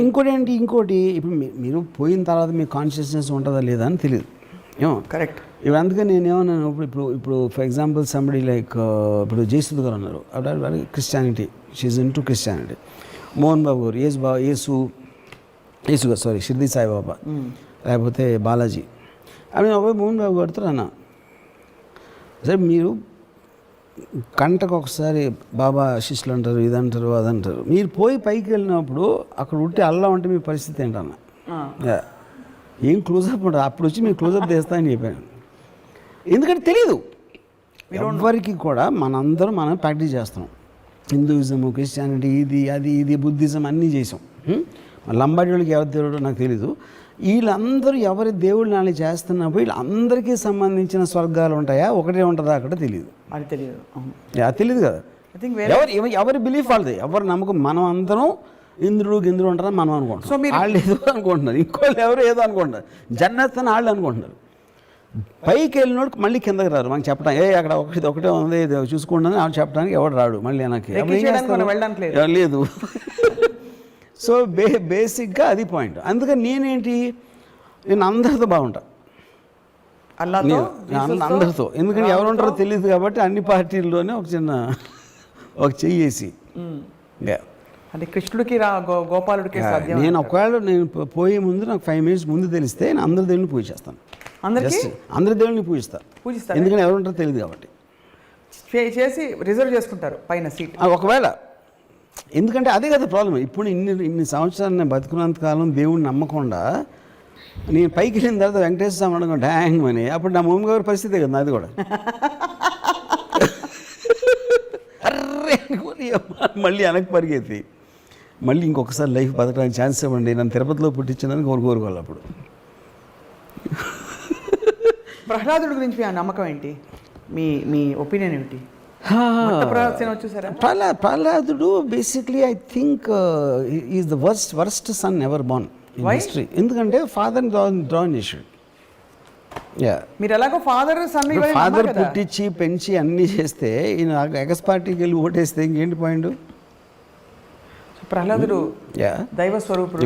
ఇంకోటి ఇప్పుడు మీరు పోయిన తర్వాత మీ కాన్షియస్నెస్ ఉంటుందా లేదా అని తెలియదు ఏమో. కరెక్ట్. ఇప్పుడు అందుకని నేనేమన్నాను, ఇప్పుడు ఫర్ ఎగ్జాంపుల్ సంబడి లైక్ ఇప్పుడు జయసుద్ గారు ఉన్నారు, అప్పుడు Christianity, she's into Christianity. Mohan Babu గారు యేసు గారు సారీ షిర్దీ సాయిబాబా, లేకపోతే బాలాజీ. అవి మోహన్ బాబు గారితో అన్నా, సరే మీరు గంటకు ఒకసారి బాబా శిష్యులు అంటారు, ఇదంటారు అదంటారు, మీరు పోయి పైకి వెళ్ళినప్పుడు అక్కడ ఉంటే అల్లా ఉంటే మీ పరిస్థితి ఏంటన్నా, ఏం క్లోజప్ ఉంటుంది, అప్పుడు వచ్చి మీరు క్లోజప్ తీస్తామని చెప్పాను. ఎందుకంటే తెలియదు ఎవరికి కూడా. మనందరం మనం ప్రాక్టీస్ చేస్తున్నాం, హిందూయిజము, క్రిస్టియానిటీ, ఇది బుద్ధిజం అన్నీ చేసాం. లంబాడి వాళ్ళకి ఎవరి దేవుడో నాకు తెలీదు. వీళ్ళందరూ ఎవరి దేవుళ్ళు నాని చేస్తున్నప్పుడు వీళ్ళందరికీ సంబంధించిన స్వర్గాలు ఉంటాయా, ఒకటే ఉంటుందా అక్కడ తెలియదు. అది తెలియదు, అది తెలియదు కదా. ఎవరి బిలీఫ్ వాళ్ళది, ఎవరి నమ్మకం. మనం అందరం ఇంద్రుడు గింద్రుడు ఉంటారని మనం అనుకుంటాం, వాళ్ళు ఏదో అనుకుంటున్నారు, ఇంకోళ్ళు ఎవరు ఏదో అనుకుంటున్నారు, జన్నత్ అని వాళ్ళు అనుకుంటున్నారు. పైకి వెళ్ళినోడు మళ్ళీ కిందకి రారు మనకి చెప్పడం, అక్కడ ఒకటే ఉంది చూసుకుంటాను వాళ్ళు చెప్పడానికి ఎవడు రాడు మళ్ళీ వెనక్కి లేదు. సో బేసిక్గా అది పాయింట్. అందుకని నేను అందరితో బాగుంటా, అందరితో. ఎందుకంటే ఎవరు ఉంటారో తెలియదు కాబట్టి అన్ని పార్టీల్లోనే ఒక చెయ్యేసి అంటే కృష్ణుడికి గోపాలుడికి నేను ఒకవేళ పోయే ముందు నాకు 5 minutes ముందు తెలిస్తే నేను అందరి దేవుడిని పూజ చేస్తాను, అందరి దేవుడిని పూజిస్తాను. ఎందుకంటే ఎవరు ఉంటారో తెలియదు కాబట్టి చేసి రిజర్వ్ చేసుకుంటారు పైన సీట్ ఒకవేళ. ఎందుకంటే అదే కదా ప్రాబ్లం. ఇప్పుడు ఇన్ని సంవత్సరాలు నేను బతుకున్నంత కాలం దేవుడిని నమ్మకుండా నేను పైకి వెళ్ళిన తర్వాత వెంకటేశ్వర స్వామి అనుకుంటా హ్యాంగ్ అని, అప్పుడు నా మమ్మీ గారి పరిస్థితే కదా అది కూడా. అర్రే అనుకుని మళ్ళీ వెనక్కి పరిగెత్తి మళ్ళీ ఇంకొకసారి లైఫ్ బతకడానికి ఛాన్స్ ఇవ్వండి, నన్ను తిరుపతిలో పుట్టించిందని కోరుకోవాలి. అప్పుడు ప్రహ్లాదుడి గురించి మీ నమ్మకం ఏంటి, మీ ఒపీనియన్ ఏంటి? ప్రహ్లాదుడు basically I think is the worst son ever born in history. ఎందుకంటే ఫాదర్ డ్రాన్ చేశాడు. మీరు ఎలాగో ఫాదర్ పుట్టించి పెంచి అన్నీ చేస్తే ఈయన ఎగస్ పార్టీకి వెళ్ళి ఓటేస్తే ఇంకేంటి పాయింట్? ప్రహ్లాదుడు దైవ స్వరూపుడు,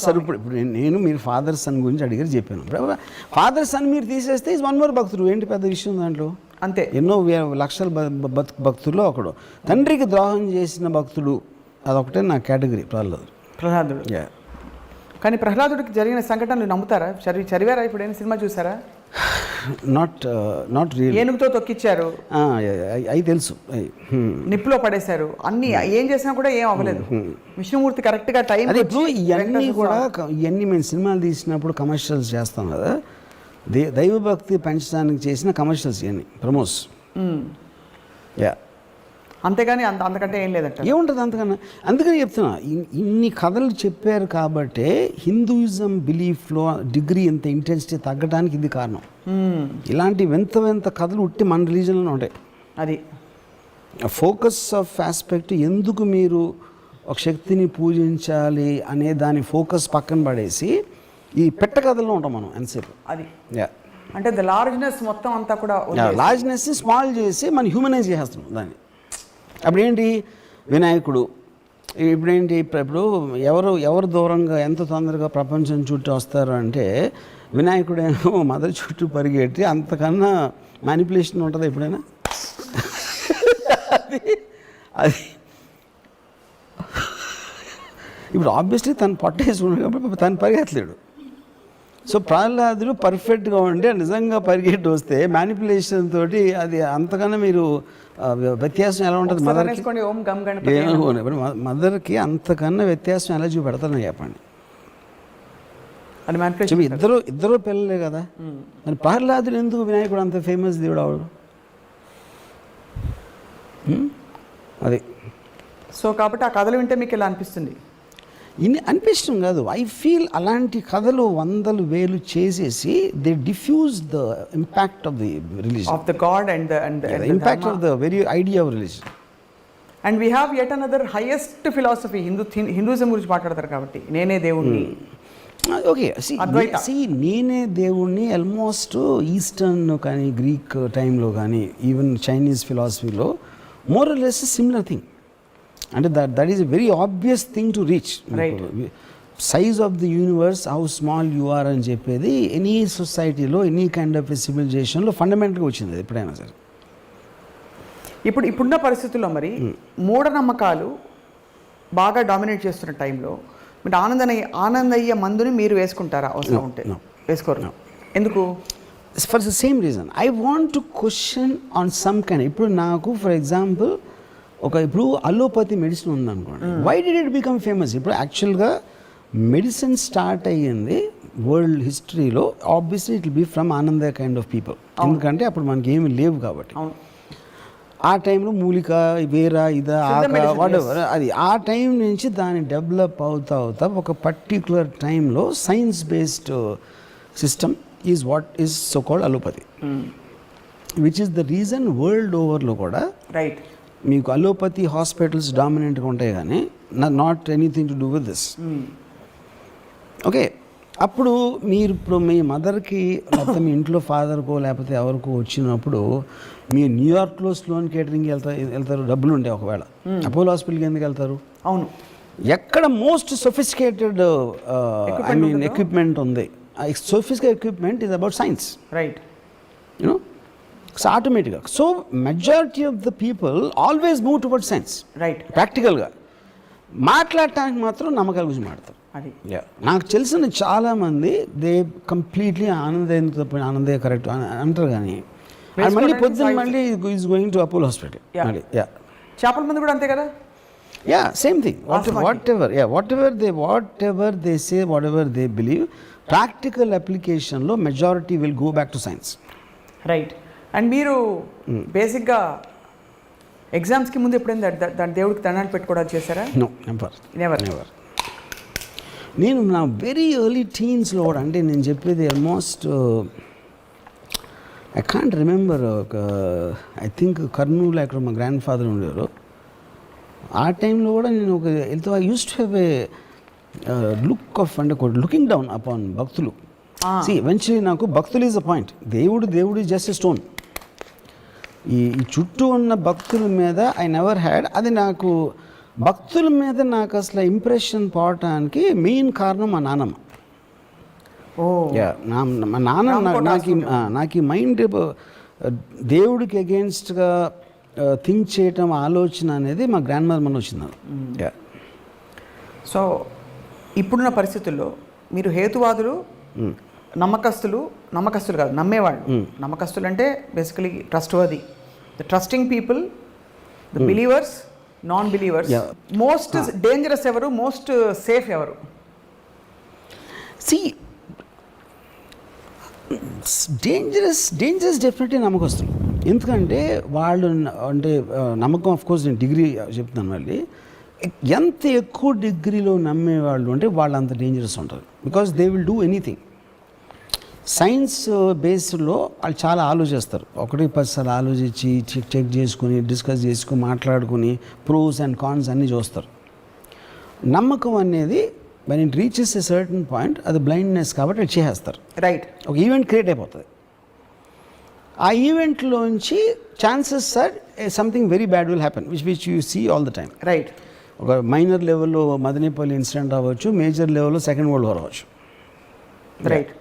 స్వరూపుడు. ఇప్పుడు నేను మీరు ఫాదర్ సన్ గురించి అడిగారు చెప్పాను. ఫాదర్ సన్ మీరు తీసేస్తే ఈజ్ వన్ మోర్ భక్తుడు, ఏంటి పెద్ద విషయం దాంట్లో? అంతే. ఎన్నో లక్షల భక్తుల్లో ఒకడు. తండ్రికి ద్రోహం చేసిన భక్తుడు అదొకటే నా కేటగిరీ ప్రహ్లాదుడు. కానీ ప్రహ్లాదుడికి జరిగిన సంఘటనలు నమ్ముతారా? చదివారా? ఇప్పుడు ఏమైనా సినిమా చూసారా? Not real. ఏనుగుతో తొక్కిచ్చారు, అవి తెలుసు, నిప్పులో పడేశారు, అన్ని ఏం చేసినా కూడా ఏం అవ్వలేదు. విష్ణుమూర్తి కరెక్ట్గా టైం. ఇప్పుడు ఇవన్నీ మేము సినిమాలు తీసినప్పుడు కమర్షియల్స్ చేస్తాం కదా, దైవభక్తి పెంచడానికి చేసిన కమర్షియల్స్ ఇవన్నీ ప్రమోస్. అంతేగాని అంతకంటే ఏం లేదంట. ఏముంటుంది అంతకన్నా? అందుకని చెప్తున్నా, ఇన్ని కథలు చెప్పారు కాబట్టే హిందూయిజం బిలీఫ్లో డిగ్రీ ఇంత ఇంటెన్సిటీ తగ్గడానికి ఇది కారణం. ఇలాంటి వింత కథలు ఉట్టి మన రిలీజన్లో ఉంటాయి. అది ఫోకస్ ఆఫ్ ఆస్పెక్ట్. ఎందుకు మీరు ఒక శక్తిని పూజించాలి అనే దాని ఫోకస్ పక్కన పడేసి ఈ పెట్ట కథల్లో ఉంటాం మనం ఎంతసేపు. అది అంటే ద లార్జ్నెస్ మొత్తం అంతా కూడా లార్జ్నెస్ స్మాల్ చేసి మనం హ్యూమనైజ్ చేస్తున్నాం దాన్ని. అప్పుడేంటి వినాయకుడు, ఇప్పుడేంటి ఇప్పుడు ఎవరు దూరంగా ఎంత తొందరగా ప్రపంచం చుట్టూ వస్తారు అంటే వినాయకుడేమో మదర్ చుట్టూ పరిగెట్టి అంతకన్నా మ్యానిపులేషన్ ఉంటుందా ఎప్పుడైనా? అది ఇప్పుడు ఆబ్వియస్లీ తను పొట్టేసి ఉన్నాడు కాబట్టి తను పరిగెత్తలేడు. సో ప్రహ్లాదుడు పర్ఫెక్ట్గా ఉంటే నిజంగా పరిగెట్టి వస్తే మ్యానిపులేషన్ తోటి అది అంతకన్నా మీరు వ్యత్యాసం ఎలా ఉంటుంది? మదర్కి అంతకన్నా వ్యత్యాసం ఎలా చూపెడతారని చెప్పండి. ఇద్దరు పిల్లలే కదా. మరి ప్రహ్లాదుడు ఎందుకు వినాయకుడు అంత ఫేమస్ దేవుడు అవడు? అది. సో కాబట్టి ఆ కథలు వింటే మీకు ఇలా అనిపిస్తుంది? అనిపించడం కాదు, ఐ ఫీల్ అలాంటి కథలు 100,000 చేసేసి they diffuse the impact of the religion, of the god and the impact of the very idea of religion. And we have yet another highest philosophy. Hinduism గురించి మాట్లాడతారు కాబట్టి నేనే దేవుణ్ణి. ఓకే, నేనే దేవుణ్ణి ఆల్మోస్ట్ ఈస్టర్న్ కానీ గ్రీక్ టైంలో కానీ ఈవెన్ చైనీస్ ఫిలాసఫీలో more or less similar thing. అంటే that is a very obvious thing to reach. Right. Size of the universe how small you are అని చెప్పేది ఎనీ సొసైటీలో ఎనీ కైండ్ ఆఫ్ సివిలైజేషన్లో ఫండమెంటల్గా వచ్చింది అది ఎప్పుడైనా సరే. ఇప్పుడున్న పరిస్థితుల్లో మరి మూఢనమ్మకాలు బాగా డామినేట్ చేస్తున్న టైంలో మీరు ఆనందయ్య మందుని మీరు వేసుకుంటారా అవసరం ఉంటే? వేసుకోరు. ఎందుకు? For the same reason I want to question on some kind. ఇప్పుడు నాకు ఫర్ ఎగ్జాంపుల్ ఇప్పుడు అలోపతి మెడిసిన్ ఉందనుకోండి, why did it become famous? ఇప్పుడు యాక్చువల్గా మెడిసిన్ స్టార్ట్ అయ్యింది వరల్డ్ హిస్టరీలో obviously it will be from Anandaiah kind of people. ఎందుకంటే అప్పుడు మనకి ఏమి లేవు కాబట్టి. ఆ టైంలో మూలిక వేర ఇదా వాటెవర్ అది ఆ టైం నుంచి దాన్ని డెవలప్ అవుతా ఒక పర్టిక్యులర్ టైంలో science based system is what is so called allopathy, which is the reason world ఓవర్లో కూడా రైట్ మీకు అలోపతి హాస్పిటల్స్ డామినెంట్గా ఉంటాయి కానీ not anything to do with this. Okay, అప్పుడు మీరు ఇప్పుడు మీ మదర్కి లేకపోతే మీ ఇంట్లో ఫాదర్కో లేకపోతే ఎవరికో వచ్చినప్పుడు మీరు న్యూయార్క్లో స్లోన్ కేటరింగ్కి వెళ్తారు, డబ్బులు ఉంటాయి. ఒకవేళ అపోలో హాస్పిటల్కి ఎందుకు వెళ్తారు? అవును, ఎక్కడ most sophisticated I mean equipment ఉంది. Sophisticated equipment is about science, right? You know, so ఆటోమేటిక్గా so majority of the people always move toward science. Right. ప్రాక్టికల్గా మాట్లాడటానికి మాత్రం నమ్మకాల గురించి మాట్లాడతారు. అది నాకు తెలిసిన చాలామంది దే కంప్లీట్లీ ఆనందయ్య కరెక్ట్ అంటారు, కానీ మళ్ళీ పొద్దున్న మళ్ళీ is going to Apollo hospital. చేపల మంది కూడా అంతే కదా. Same thing. Whatever they say, whatever they believe, practical అప్లికేషన్లో majority will go back to science. Right. And మీరు బేసిక్గా ఎగ్జామ్స్కి ముందు ఎప్పుడైనా దాని దేవుడికి దండాలు పెట్టుకోవడం చేశారా? No, never. నేను నా వెరీ ఎర్లీ టీన్స్లో కూడా, అంటే నేను చెప్పేది almost I can't remember, I think Kurnool అక్కడ మా గ్రాండ్ ఫాదర్ ఉండేవారు. ఆ టైంలో కూడా నేను I use to have a look of అంటే లుకింగ్ డౌన్ అపాన్ భక్తులు. ఎవెన్చువలీ నాకు భక్తులు ఈజ్ అ పాయింట్, దేవుడు ఈజ్ జస్ట్ ఎ స్టోన్. ఈ చుట్టూ ఉన్న భక్తుల మీద ఐ నెవర్ హ్యాడ్, అది నాకు భక్తుల మీద నాకు అసలు ఇంప్రెషన్ పోవటానికి మెయిన్ కారణం మా నాన్నమ్మ. మా నాన్న నాకు ఈ మైండ్ దేవుడికి అగేన్స్ట్గా థింక్ చేయటం ఆలోచన అనేది మా గ్రాండ్ మదర్ మన వచ్చింది. సో ఇప్పుడున్న పరిస్థితుల్లో మీరు హేతువాదులు, నమ్మకస్తులు కాదు, నమ్మేవాళ్ళు. నమ్మకస్తులు అంటే basically trustworthy, the trusting people, the believers, non believers. Most dangerous ఎవరు, మోస్ట్ సేఫ్ ఎవరు? డేంజరస్ డెఫినెట్లీ నమ్మకస్తులు. ఎందుకంటే వాళ్ళు అంటే నమ్మకం, ఆఫ్ కోర్స్ నేను డిగ్రీ చెప్తున్నాను మళ్ళీ, ఎంత ఎక్కువ డిగ్రీలో నమ్మేవాళ్ళు అంటే వాళ్ళు అంత డేంజరస్ ఉంటారు. Because they will do anything. Science బేస్డ్లో వాళ్ళు చాలా ఆలోచిస్తారు, 1-10 సార్లు ఆలోచించి చెక్ చేసుకుని డిస్కస్ చేసుకుని మాట్లాడుకుని ప్రోస్ అండ్ కాన్స్ అన్నీ చూస్తారు. నమ్మకం అనేది when it reaches a certain point అది బ్లైండ్నెస్ కాబట్టి అది చేసేస్తారు. రైట్. ఒక ఈవెంట్ క్రియేట్ అయిపోతుంది. ఆ ఈవెంట్లోంచి chances or something very bad will happen, which you see all the time. Right. ఒక మైనర్ లెవెల్లో మదనపల్లి ఇన్సిడెంట్ అవ్వచ్చు, మేజర్ లెవెల్లో సెకండ్ వరల్డ్ వార్ అవ్వచ్చు. Right.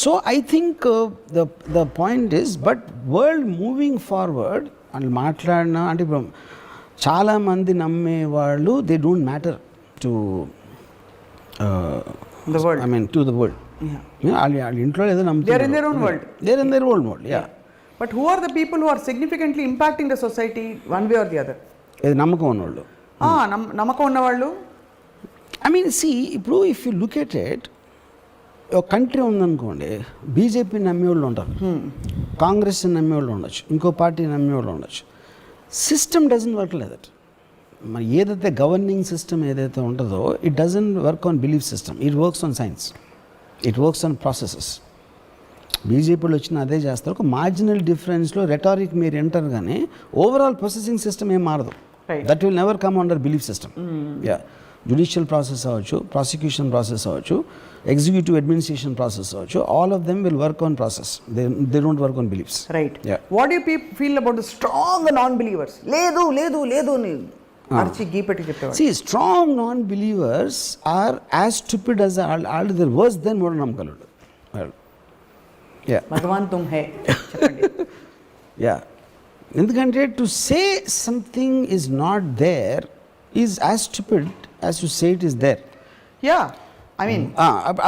So I think the point is, but world moving forward అని మాట్లాడినా అంటే ఇప్పుడు చాలామంది నమ్మేవాళ్ళు they don't matter to the world. I mean to the world. వాళ్ళ ఇంట్లో ఏదో నమ్ముతారు. They are in their own world. They are in their own world. Yeah. But who are the people who are significantly impacting the society one way or the other? ఏది నమ్మకం ఉన్నవాళ్ళు. నమ్మకం ఉన్నవాళ్ళు. I mean see, ఇప్పుడు if you look at it, ఒక country ఉందనుకోండి, BJP నమ్మేవాళ్ళు ఉంటారు, కాంగ్రెస్ నమ్మేవాళ్ళు ఉండొచ్చు, ఇంకో పార్టీ నమ్మేవాళ్ళు ఉండొచ్చు. System doesn't work like that. మరి ఏదైతే గవర్నింగ్ సిస్టమ్ ఏదైతే ఉంటుందో it doesn't work on belief system, it works on science, it works on processes. బీజేపీలో వచ్చిన అదే చేస్తారు. ఒక మార్జినల్ డిఫరెన్స్లో రెటారిక్ మీరు ఎంటర్, కానీ ఓవరాల్ ప్రొసెసింగ్ సిస్టమ్ ఏం మారదు. That will never come under belief system. Judicial process అవ్వచ్చు, ప్రాసిక్యూషన్ ప్రాసెస్ అవ్వచ్చు, ఎగ్జిక్యూటివ్ అడ్మినిస్ట్రేషన్ ప్రాసెస్ అవ్వచ్చు, all of them will work on process, they don't work on beliefs. Right. Yeah. What you feel about the strong non believers? లేదు లేదు లేదు అని అరిచి గీపెట్టి చెప్పేవాడు. See, strong non-believers are as stupid as all they're worse than మూఢనమ్మకాలు. Yeah. భగవాన్ తుమ్ హే చెప్పండి. Yeah. ఎందుకంటే to say something is not there is as stupid as to say it is there. Yeah, I mean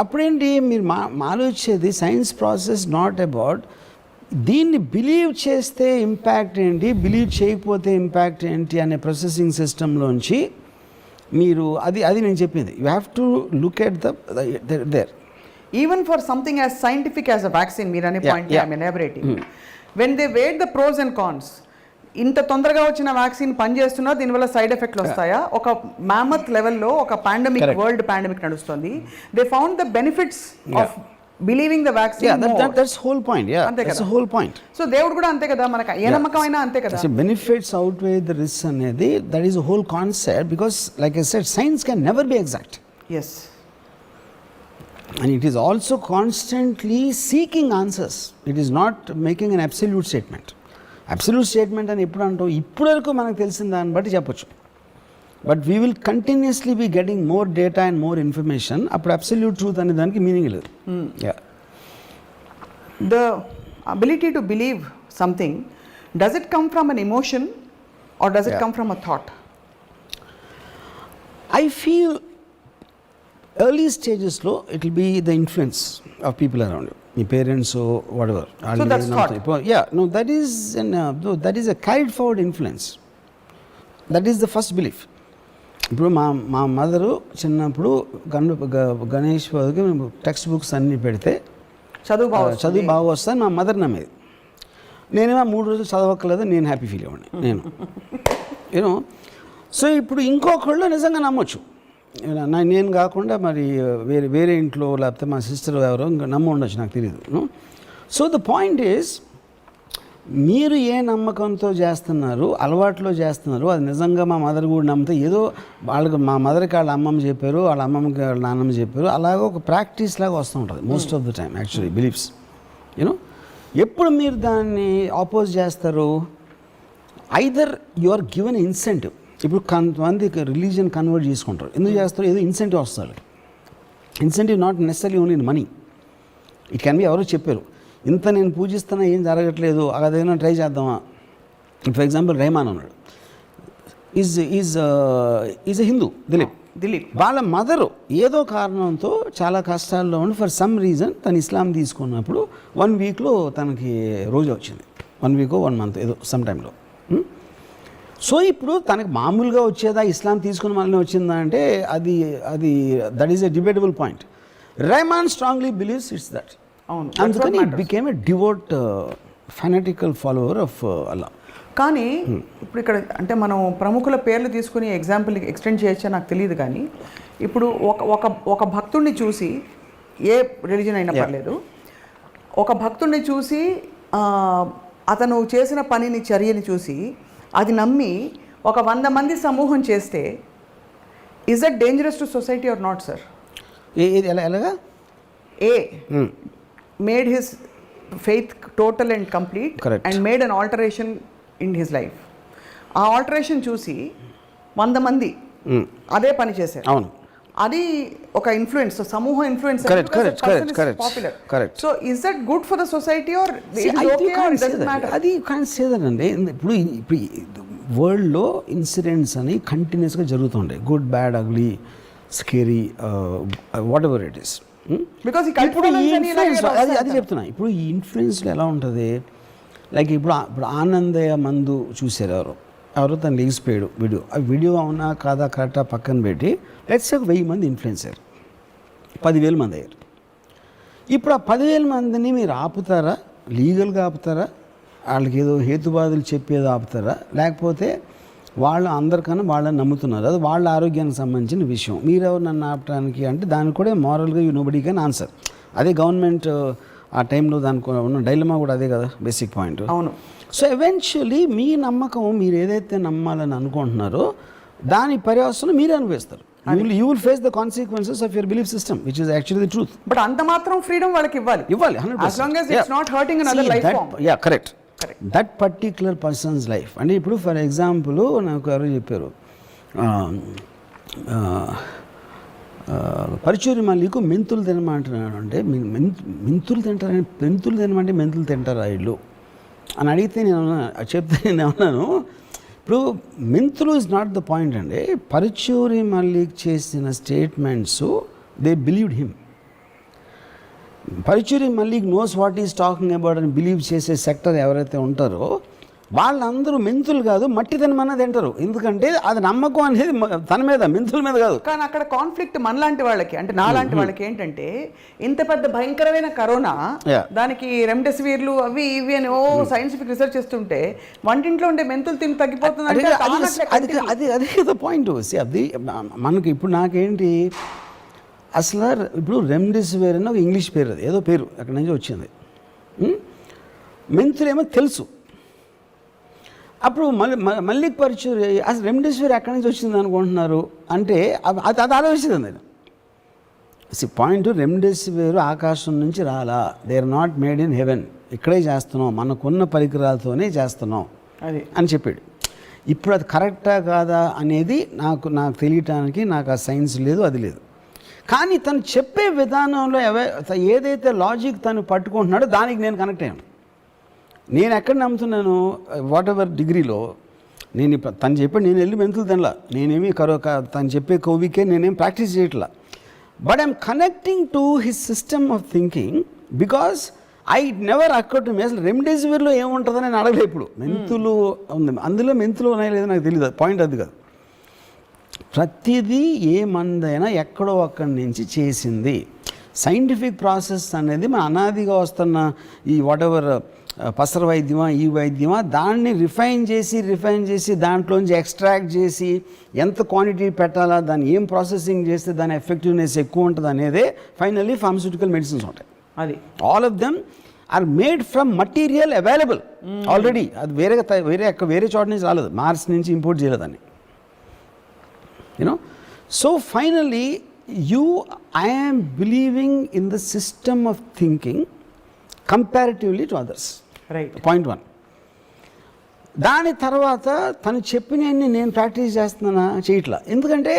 అప్పుడేంటి మీరు ఆలోచించేది science process not about దీన్ని believe చేస్తే impact ఏంటి, believe చేయకపోతే ఇంపాక్ట్ ఏంటి అనే ప్రాసెసింగ్ సిస్టంలోంచి మీరు అది నేను చెప్పింది. You have to look at there. Even for something as scientific as a vaccine, మీరు అనే point I'm elaborating. When they weigh the pros and cons, ఇంత తొందరగా వచ్చిన వ్యాక్సిన్ పనిచేస్తున్నా దీనివల్ల సైడ్ ఎఫెక్ట్లు వస్తాయా? ఒక మ్యామత్ లెవెల్లో ఒక పాండమిక్, వరల్డ్ పాండమిక్ నడుస్తుంది. They found the benefits of believing the vaccine. That's whole point. That's whole point. So దేవుడు కూడా అంతే కదా, మనకు ఏ నమ్మకమైనా అంతే కదా. Benefits outweigh the risk అనేది that is whole concept. Because like I said, science can never be exact. Yes. And it is also constantly seeking answers. It is not making an absolute statement. Absolute statement అని ఎప్పుడు అంటాం, ఇప్పుడు వరకు మనకు తెలిసిన దాన్ని బట్టి చెప్పొచ్చు. But we will continuously be getting more data and more information. అప్పుడు అబ్సల్యూట్ ట్రూత్ అనే దానికి మీనింగ్ లేదు. The ability to believe something, does it come from an emotion or does it come from a thought? I feel early stages లో it will be the influence of people around you, your parents or whatever. So that's thought. Yeah, no, that is a carried forward influence. That is the first belief. ఇప్పుడు మా mother చిన్నప్పుడు Ganesh text books అన్నీ పెడితే చదువు బాగా వస్తాను మా mother నమ్మేది. నేనేమో 3 రోజులు చదవక్కర్లేదు, నేను హ్యాపీ ఫీల్ అవ్వండి నేను యూనో. సో ఇప్పుడు ఇంకొకళ్ళు నిజంగా నమ్మొచ్చు, నేను కాకుండా మరి వేరే ఇంట్లో లేకపోతే మా సిస్టర్ ఎవరో నమ్మ ఉండొచ్చు, నాకు తెలియదు. సో ద పాయింట్ ఈజ్, మీరు ఏ నమ్మకంతో చేస్తున్నారు, అలవాట్లో చేస్తున్నారు, అది నిజంగా మా మదర్ కూడా నమ్మితే ఏదో వాళ్ళకి, మా మదర్కి వాళ్ళ అమ్మమ్మ చెప్పారు, వాళ్ళ అమ్మమ్మకి వాళ్ళ నాన్నమ్మ చెప్పారు, అలాగే ఒక ప్రాక్టీస్ లాగా వస్తూ ఉంటుంది most of the time actually beliefs you know. ఎప్పుడు మీరు దాన్ని ఆపోజ్ చేస్తారు, either you are given incentive. ఇప్పుడు కొంతమంది రిలీజియన్ కన్వర్ట్ చేసుకుంటారు, ఎందుకు చేస్తారు, ఏదో ఇన్సెంటివ్ వస్తుంది. Incentive not necessary only in money. It can be ఎవరో చెప్పారు, ఇంత నేను పూజిస్తున్నా ఏం జరగట్లేదు, అదేదైనా ట్రై చేద్దామా. ఫర్ ఎగ్జాంపుల్ రెహమాన్ ఉన్నాడు, ఈజ్ ఎ హిందూ, దిలీప్. వాళ్ళ మదరు ఏదో కారణంతో చాలా కష్టాల్లో ఉండి ఫర్ సమ్ రీజన్ తను ఇస్లాం తీసుకున్నప్పుడు 1 వీక్లో తనకి రోజు వచ్చింది, 1 వీక్ 1 మంత్ ఏదో సమ్ టైంలో. సో ఇప్పుడు తనకి మామూలుగా వచ్చేదా, ఇస్లాం తీసుకున్న మళ్ళీ వచ్చిందా అంటే అది that is a debatable point. Rahman strongly believes it's that. అందుకని it became a devout fanatical follower of Allah. కానీ ఇప్పుడు ఇక్కడ అంటే మనం ప్రముఖుల పేర్లు తీసుకుని ఎగ్జాంపుల్ ఎక్స్టెండ్ చేయొచ్చా నాకు తెలియదు, కానీ ఇప్పుడు ఒక భక్తుడిని చూసి, ఏ రిలీజన్ అయినా పర్లేదు, ఒక భక్తుడిని చూసి అతను చేసిన పనిని, చర్యని చూసి అది నమ్మి ఒక 100 మంది సమూహం చేస్తే, is that dangerous to society or not sir? ఎలాగా? He made his faith total and complete and made an alteration in his life. ఆ ఆల్టరేషన్ చూసి 100 మంది అదే పని చేశారు. అవును, అది ఒక ఇన్ఫ్లుయెన్స్, సమూహ influence. Correct. So is that good for the society or అది కాన్సేదండి. ఇప్పుడు వరల్డ్లో ఇన్సిడెంట్స్ అని కంటిన్యూస్గా జరుగుతుంటాయి, good, bad, ugly, scary, whatever it is. ఇప్పుడు ఈ ఇన్ఫ్లుయెన్స్ అది చెప్తున్నా. ఇప్పుడు ఈ ఇన్ఫ్లుయెన్స్లో ఎలా ఉంటుంది, లైక్ ఇప్పుడు ఆనందయ్య మందు చూసారు ఎవరో తను లేచిపోయాడు వీడియో. ఆ వీడియో అవునా కాదా కరెక్టా పక్కన పెట్టి లెట్స్ ఒక 1000 మంది ఇన్ఫ్లుయెన్స్ అయ్యారు, 10,000 మంది అయ్యారు. ఇప్పుడు ఆ 10,000 మందిని మీరు ఆపుతారా, లీగల్గా ఆపుతారా, వాళ్ళకి ఏదో హేతువాదులు చెప్పేదో ఆపుతారా, లేకపోతే వాళ్ళు అందరికన్నా వాళ్ళని నమ్ముతున్నారు, అది వాళ్ళ ఆరోగ్యానికి సంబంధించిన విషయం, మీరెవరు నన్ను ఆపడానికి అంటే దానికి కూడా మారల్గా నోబడీ కెన్ ఆన్సర్. అదే గవర్నమెంట్ ఆ టైంలో దానికి ఉన్న డైలమా కూడా అదే కదా బేసిక్ పాయింట్. అవును. సో ఎవెన్చువలీ మీ నమ్మకం మీరు ఏదైతే నమ్మాలని అనుకుంటున్నారో దాని పర్యవసనం మీరే అనుభవిస్తారు. You will face the consequences of your belief system, which is actually the truth. But అంత మాత్రం ఫ్రీడమ్ వాళ్ళకి ఇవ్వాలి 100%. as long as it's not hurting another life form. Correct. That particular person's life. అంటే ఇప్పుడు ఫర్ ఎగ్జాంపుల్ నాకు ఎవరో చెప్పారు పరుచూరి మల్లికు మెంతులు తినమంటున్నాడు అంటే మెంతులు తినమంటే మెంతులు తింటారా ఇల్లు అని అడిగితే చెప్తే నేను అన్నాను ఇప్పుడు మెంతులు ఇస్ నాట్ ద పాయింట్ అండి. పరుచూరి మల్లిక్ చేసిన statements they believed him. Paruchuri Mallik knows what is talking about అని బిలీవ్ చేసే సెక్టర్ ఎవరైతే ఉంటారో వాళ్ళందరూ మెంతులు కాదు మట్టి తినమన్నా తింటారు. ఎందుకంటే అది నమ్మకం అనేది తన మీద, మెంతుల మీద కాదు. కానీ అక్కడ కాన్ఫ్లిక్ట్ మనలాంటి వాళ్ళకి అంటే నాలాంటి వాళ్ళకి ఏంటంటే ఇంత పెద్ద భయంకరమైన కరోనా దానికి రెమ్డెసివిర్లు అవి ఇవి అని సైంటిఫిక్ రీసెర్చ్ చేస్తుంటే వంటింట్లో ఉండే మెంతులు తిని తగ్గిపోతుంది. అది పాయింట్. అది మనకి ఇప్పుడు నాకేంటి అసలు ఇప్పుడు రెమ్డెసివిర్ అని ఒక ఇంగ్లీష్ పేరు, అది ఏదో పేరు అక్కడి నుంచి వచ్చింది. మెంతులేమో తెలుసు. అప్పుడు మల్లిక్ పరుచూరి అసలు రెమ్డెసివిర్ ఎక్కడి నుంచి వచ్చింది అనుకుంటున్నారు అంటే అది ఆలోచించింది నేను. పాయింట్ రెమ్డెసివిర్ ఆకాశం నుంచి రాలా, they are not made in heaven, ఇక్కడే చేస్తున్నాం, మనకున్న పరికరాలతోనే చేస్తున్నాం అది అని చెప్పాడు. ఇప్పుడు అది కరెక్టా కాదా అనేది నాకు తెలియటానికి నాకు ఆ సైన్స్ లేదు, అది లేదు. కానీ తను చెప్పే విధానంలో ఏదైతే లాజిక్ తను పట్టుకుంటున్నాడో దానికి నేను కనెక్ట్ అయ్యాను. నేను ఎక్కడ నమ్ముతున్నాను, వాట్ ఎవర్ డిగ్రీలో నేను తను చెప్పాడు, నేను వెళ్ళి మెంతులు తినలా, నేనేమి తను చెప్పే కోవికే నేనేం ప్రాక్టీస్ చేయట్లా. But I'm connecting to his system of thinking because I never occur to me. అసలు రెమ్డెసివిర్లో ఏముంటుందని నేను అడగలేదు. ఇప్పుడు మెంతులు ఉంది, అందులో మెంతులు ఉన్నాయో లేదో నాకు తెలియదు, పాయింట్ అది కాదు. ప్రతిదీ ఏ మందైనా ఎక్కడో అక్కడి నుంచి చేసింది. సైంటిఫిక్ ప్రాసెస్ అనేది మన అనాదిగా వస్తున్న ఈ వాట్ ఎవర్ పసర వైద్యమా ఈ వైద్యమా దాన్ని రిఫైన్ చేసి దాంట్లోంచి ఎక్స్ట్రాక్ట్ చేసి ఎంత క్వాంటిటీ పెట్టాలా, దాన్ని ఏం ప్రాసెసింగ్ చేస్తే దాని ఎఫెక్టివ్నెస్ ఎక్కువ ఉంటుంది అనేదే ఫైనల్లీ ఫార్మస్యూటికల్ మెడిసిన్స్ ఉంటాయి. అది all of them are made from material available already. అది వేరే చోట నుంచి రాలేదు, మార్స్ నుంచి ఇంపోర్ట్ చేయలేదని. So finally I am believing in the system of thinking comparatively to others. Right. Point 1. దాని తర్వాత తను చెప్పినవన్నీ నేను ప్రాక్టీస్ చేస్తున్నానా చేయట్లా. ఎందుకంటే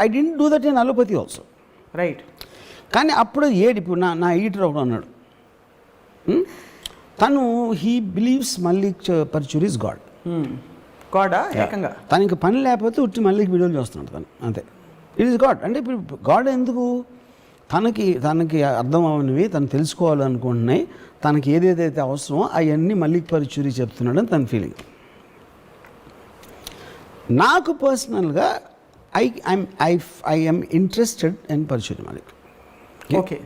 I didn't do that in allopathy also. Right. కానీ అప్పుడు ఇప్పుడు నా ఎడిటర్ ఒకడు అన్నాడు, తను he believes Mallik Paruchuri is God. గాడా ఏకంగా తనకి పని లేకపోతే ఉట్టి మల్లికి వీడియోలు చూస్తున్నాడు తను, అంతే. It is God. అంటే ఇప్పుడు గాడ్ ఎందుకు, తనకి అర్థం అవనివి తను తెలుసుకోవాలనుకుంటున్నాయి, తనకి ఏదేదైతే అవసరమో అవన్నీ మల్లిక్ పరుచూరి చెప్తున్నాడని తన ఫీలింగ్. నాకు పర్సనల్గా I am interested in Paruchuri Mallik. Okay.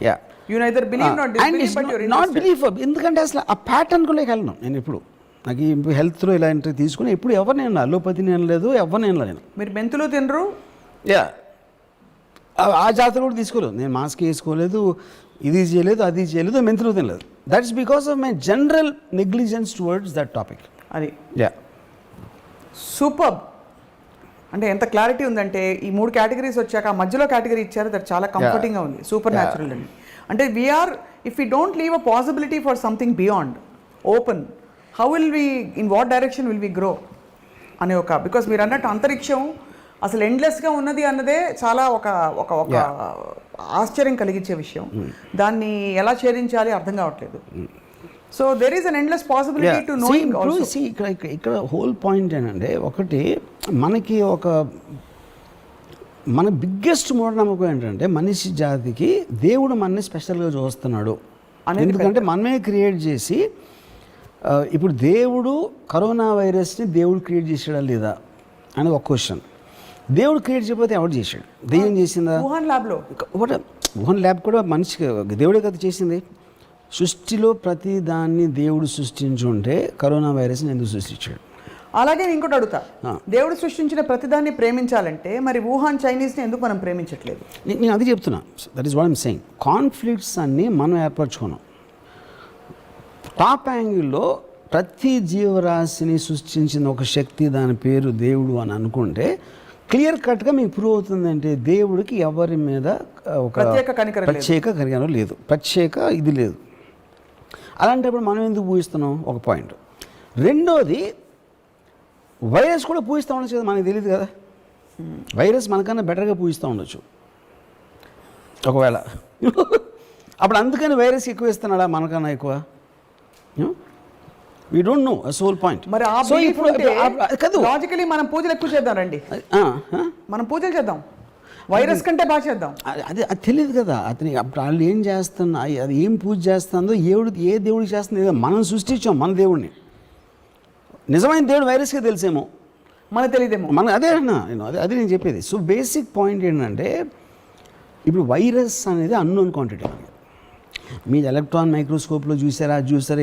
Yeah. You neither believe nor disbelieve, but you're not believe. ఎందుకంటే అసలు ఆ ప్యాటర్న్ కూడా వెళ్ళను నేను. ఇప్పుడు నాకు ఈ హెల్త్లో ఇలాంటివి తీసుకుని ఎప్పుడు ఎవరు నేను అలోపతి నేను లేదు, ఎవరు నేను లేను. మీరు మెంతులు తినరు. యా, ఆ జాతర కూడా తీసుకోలేదు నేను. మాస్క్ వేసుకోలేదు, ఇది చేయలేదు, అది చేయలేదు, మెంతులు తినలేదు. That's because of my general negligence towards that topic. అది యా సూపర్. అంటే ఎంత క్లారిటీ ఉందంటే ఈ 3 కేటగిరీస్ వచ్చాక ఆ మధ్యలో కేటగిరీ ఇచ్చారు, దట్ చాలా కంఫర్టింగ్గా ఉంది. సూపర్ న్యాచురల్ అండి. అంటే we are if we don't leave a possibility for something beyond open, how will we, in what direction will we grow అనే ఒక, బికాస్ మీరు అన్నట్టు అంతరిక్షం అసలు ఎండ్లెస్గా ఉన్నది అన్నదే చాలా ఒక ఒక ఒక ఆశ్చర్యం కలిగించే విషయం. దాన్ని ఎలా ఛేదించాలి అర్థం కావట్లేదు. So there is an endless possibility to knowing also. ఇక్కడ హోల్ పాయింట్ ఏంటంటే, ఒకటి మనకి మన బిగ్గెస్ట్ మూఢనమ్మకం ఏంటంటే మనిషి జాతికి దేవుడు మనని స్పెషల్గా చూస్తున్నాడు. ఎందుకంటే మనమే క్రియేట్ చేసి, ఇప్పుడు దేవుడు కరోనా వైరస్ని దేవుడు క్రియేట్ చేసాడా లేదా అని ఒక క్వశ్చన్. దేవుడు క్రియేట్ చేయకపోతే ఎవరు చేశాడు? దెయ్యం చేసిందా? వుహాన్ ల్యాబ్ కూడా మనిషికి దేవుడే కదా చేసింది. సృష్టిలో ప్రతి దాన్ని దేవుడు సృష్టించుంటే కరోనా వైరస్ని ఎందుకు సృష్టించాడు? అలాగే ఇంకోటి అడుగుతా, దేవుడు సృష్టించిన ప్రతిదాన్ని ప్రేమించాలంటే మరి వుహాన్ చైనీస్ని ఎందుకు మనం ప్రేమించట్లేదు? నేను అది చెప్తున్నా. That is what I'm saying. Conflicts అన్నీ మనం ఏర్పరచుకున్నాం. టాప్ యాంగిల్లో ప్రతి జీవరాశిని సృష్టించిన ఒక శక్తి, దాని పేరు దేవుడు అని అనుకుంటే క్లియర్ కట్గా మీకు ప్రూవ్ అవుతుందంటే దేవుడికి ఎవరి మీద ఒక ప్రత్యేక కనికరం లేదు, ప్రత్యేక ఇది లేదు. అలాంటప్పుడు మనం ఎందుకు పూజిస్తున్నాం? ఒక పాయింట్. రెండోది, వైరస్ కూడా పూజిస్తూ ఉండొచ్చు కదా, మనకు తెలియదు కదా. వైరస్ మనకన్నా బెటర్గా పూజిస్తూ ఉండొచ్చు ఒకవేళ. అప్పుడు అందుకని వైరస్ ఎక్కువ ఇస్తున్నాడా మనకన్నా ఎక్కువ? We don't know, that's whole point. మరి సో ఇప్పుడు లాజికలీ మనం పూజలు ఎక్కువ చేద్దాం రండి, మనం పూజలు చేద్దాం, వైరస్ కంటే బాగా చేద్దాం. అది తెలియదు కదా అతనికి. అప్పుడు వాళ్ళు ఏం చేస్తున్నా, అది ఏం పూజ చేస్తుందో, ఏ దేవుడికి చేస్తుందో మనం సృష్టించాం మన దేవుడిని. నిజమైన దేవుడు వైరస్కే తెలిసేమో, మనకు తెలియదేమో. అదే అన్నా అదే నేను చెప్పేది. సో బేసిక్ పాయింట్ ఏంటంటే, ఇప్పుడు వైరస్ అనేది అన్నోన్ క్వాంటిటీ. మీరు ఎలక్ట్రాన్ మైక్రోస్కోప్లో చూసారా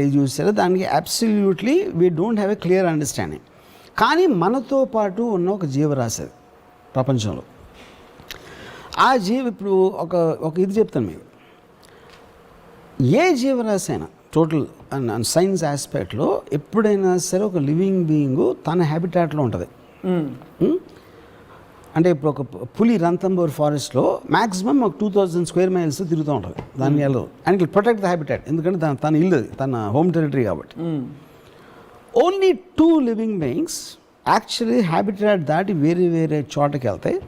ఏది చూసారా, దానికి absolutely we don't have a clear understanding. కానీ మనతో పాటు ఉన్న ఒక జీవరాశి అది ప్రపంచంలో. ఆ ఇప్పుడు ఒక ఇది చెప్తాను మీకు. ఏ జీవరాశి అయినా టోటల్ సైన్స్ ఆస్పెక్ట్లో ఎప్పుడైనా సరే ఒక లివింగ్ బీయింగ్ తన హ్యాబిటాట్లో ఉంటుంది. అంటే ఇప్పుడు ఒక పులి రంతంబోర్ ఫారెస్ట్లో మ్యాక్సిమం ఒక 2000 స్క్వేర్ మైల్స్ తిరుగుతూ ఉంటుంది. దాన్ని వెళ్ళదు, and it protect the habitat, ఎందుకంటే తన ఇల్లు, తన హోమ్ టెరిటరీ కాబట్టి. Only 2 living beings actually habitat దాటి వేరే చోటకి వెళ్తాయి,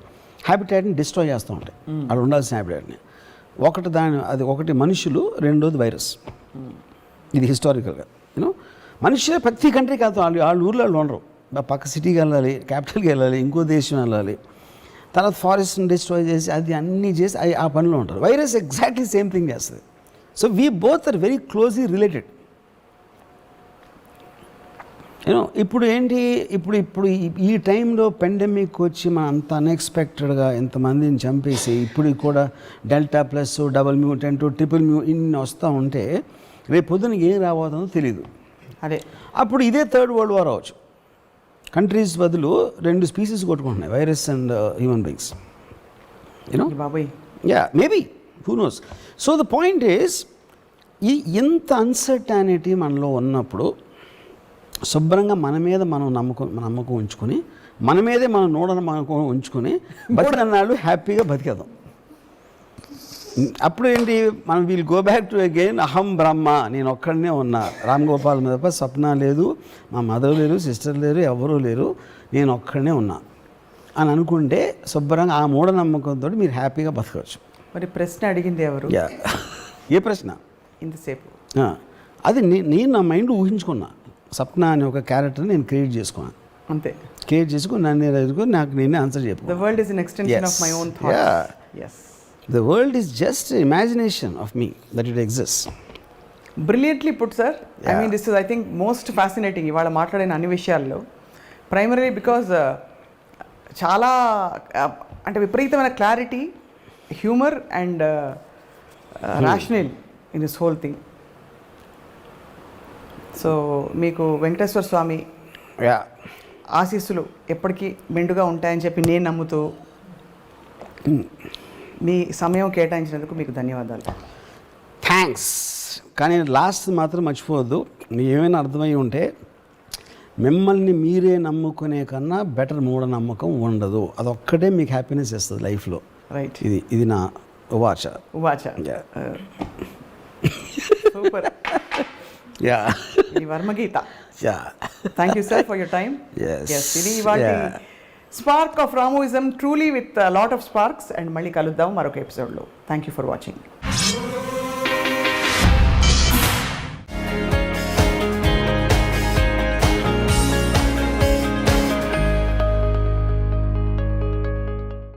హ్యాబిటాట్ని డిస్ట్రాయ్ చేస్తూ ఉంటాయి, అక్కడ ఉండాల్సిన హ్యాబిటాట్ని. ఒకటి మనుషులు, రెండోది వైరస్. ఇది హిస్టారికల్గా మనుషులే ప్రతి కంట్రీకి వెళ్తాం. వాళ్ళ ఊర్లో వాళ్ళు ఉండరు, పక్క సిటీకి వెళ్ళాలి, క్యాపిటల్కి వెళ్ళాలి, ఇంకో దేశం వెళ్ళాలి, తర్వాత ఫారెస్ట్ని డిస్ట్రాయ్ చేసి అది అన్నీ చేసి ఆ పనిలో ఉంటారు. వైరస్ ఎగ్జాక్ట్లీ సేమ్ థింగ్ చేస్తుంది. So we both are very closely related. ఇప్పుడు ఏంటి, ఇప్పుడు ఈ టైంలో పెండమిక్ వచ్చి మనం అంత అన్ఎక్స్పెక్టెడ్గా ఎంతమందిని చంపేసి ఇప్పుడు కూడా delta plus, double mutant, triple ఇన్ని వస్తూ ఉంటే రేపు పొద్దున ఏం రాబోతుందో తెలియదు. అదే అప్పుడు ఇదే థర్డ్ వరల్డ్ వార్ అవ్వచ్చు. కంట్రీస్ బదులు 2 స్పీసీస్ కొట్టుకుంటున్నాయి, వైరస్ అండ్ హ్యూమన్ బీయింగ్స్. బాబాయ్ maybe, who knows. So the point is, ఇంత అన్సర్టానిటీ మనలో ఉన్నప్పుడు శుభ్రంగా మన మీద మనం నమ్మకం ఉంచుకొని, మన మీదే మనం నమ్మకం ఉంచుకొని బతికన్నాళ్ళు హ్యాపీగా బతికేద్దాం. అప్పుడు ఏంటి, మనం we'll go back to again అహం బ్రహ్మ, నేను ఒక్కడనే ఉన్నా, రామ్ గోపాల్ మీద స్వప్న లేదు, మా మదర్ లేరు, సిస్టర్ లేరు, ఎవరూ లేరు, నేను ఒక్కడనే ఉన్నా అని అనుకుంటే శుభ్రంగా ఆ మూఢనమ్మకంతో మీరు హ్యాపీగా బతకవచ్చు. మరి ప్రశ్న అడిగింది ఎవరు? ఏ ప్రశ్న? ఇంతసేపు అది నేను నా మైండ్ ఊహించుకున్నా. సప్న అనే ఒక క్యారెక్టర్ నేను క్రియేట్ చేసుకున్నాను, అంతే. క్రియేట్ చేసుకుని నన్ను ఎదుర్కొని నాకు నేనే ఆన్సర్ చెప్పు. The world is an extension of my own thoughts. Yes. The world is just imagination of me that it exists. Brilliantly put, sir. I mean, this is, I think, most fascinating. ఇవాళ మాట్లాడిన అన్ని విషయాల్లో primary because చాలా అంటే విపరీతమైన clarity, humour and rational in this whole thing. So మీకు వెంకటేశ్వర స్వామి ఆశీస్సులు ఎప్పటికీ మెండుగా ఉంటాయని చెప్పి నేను నమ్ముతూ మీ సమయం కేటాయించినందుకు మీకు ధన్యవాదాలు. థ్యాంక్స్. కానీ లాస్ట్ మాత్రం మర్చిపోవద్దు, మీకు ఏమైనా అర్థమై ఉంటే, మిమ్మల్ని మీరే నమ్ముకునే కన్నా బెటర్ మూఢనమ్మకం ఉండదు. అదొక్కటే మీకు హ్యాపీనెస్ ఇస్తుంది లైఫ్లో. రైట్. ఇది నా ఉవాచ. సూపర్. ఈ వర్మగీత. Thank you sir for your time. ఇది ఇవాళ spark of Ramoism, truly with lot of sparks. And మళ్ళీ కలుద్దాం మరొక ఎపిసోడ్లో. Thank you for watching.